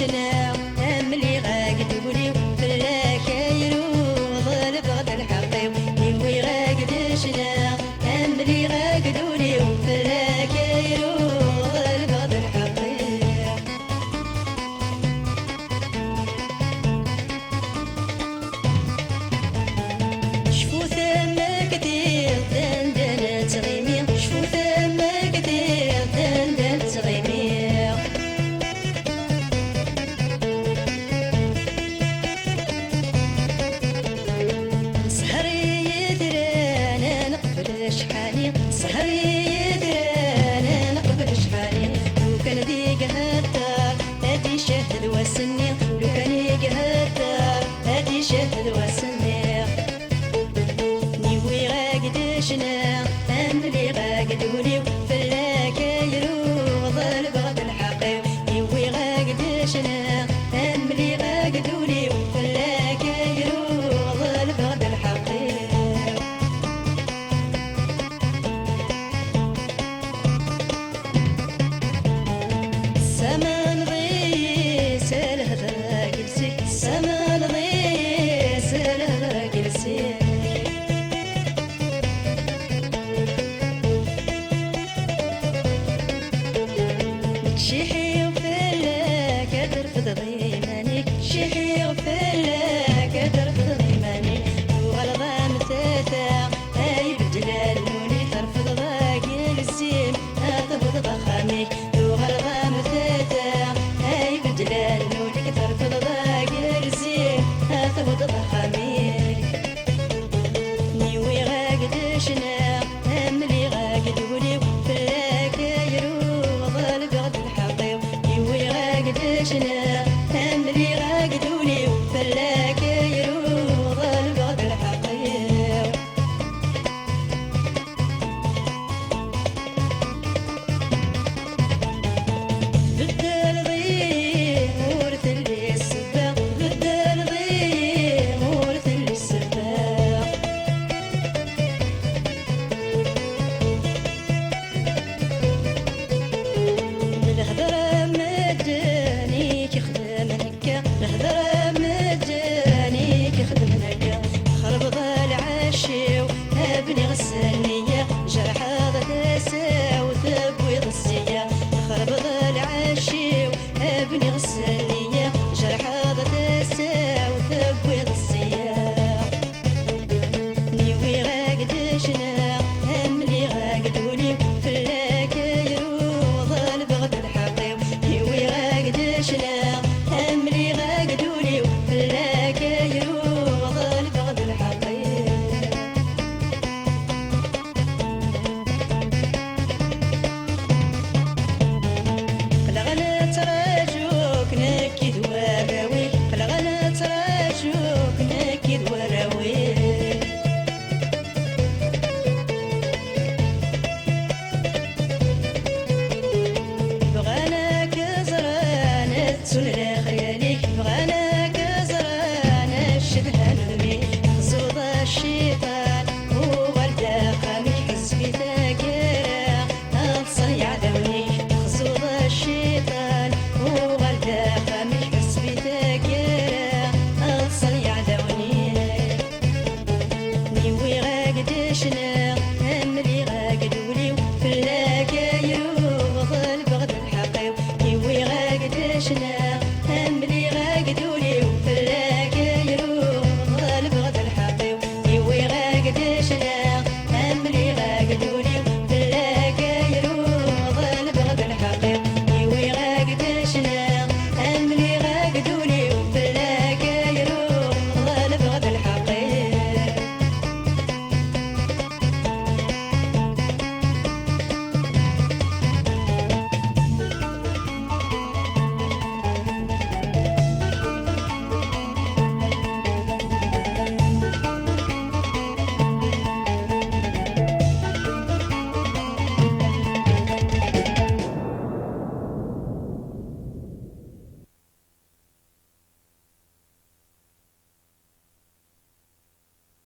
شنا أملي غاقد ولي فلاك يروض البغد الحقيو نيوي غاقد شنا أملي غاقد ولي فلاك يروض البغد الحقيو شفو ثم كتير دندن تغيمي شفو ثم كتير دندن تغيمي سهري يدران نقبل شحالي لو كان ذيك هالدار هادي شهد وسني لو كان ذيك هالدار هادي شهد وسني نيوي غاقد شنا أملي غاقد وليو فلاك يروض البغد الحقيو نيوي غاقد شنا أملي غاقد وليو فلاك يروض البغد الحقيو سمان غيس الهدى جلسي سمان غيس الهدى جلسي شيحي وفلاك ترفض ضيمانك شيحي وفلاك ترفض ضيمانك وغلظة مثاثة هاي بالجلال نوني ترفض ضاقي الزين ترفض ضخامك وغلظة مثاثة هاي بالجلال نوني ترفض ضاقي الزين ترفض ضخامك نيوي غاقد شنا أملي غاقد وليو فلاك يروض البغد الحقيو نيوي غاقد شنا أملي غاقد وليو فلاك يروض البغد الحقيو بدل ضيق ورث اللي السباق بدل ضيق ورث اللي السباق الهضرة مجانيك يخدم هكا الهضرة مجانيك يخدم هكا خرب ضال عاشي وابني غسانية جرح هذا تسا وتبويض السيا خرب ضال عاشي وابني غسانية جرح هذا تسا وتبويض السيا نيوي غاقد شنا أملي غاقد وليو فلاك يروض البغد الحقيو نيوي غاقد شنا أملي غاقد وليو فلاك يروض البغد الحقيو قلغنا تراجوك نكد وراوي قلغنا تراجوك نكد وراوي بغانا كزرانة تسول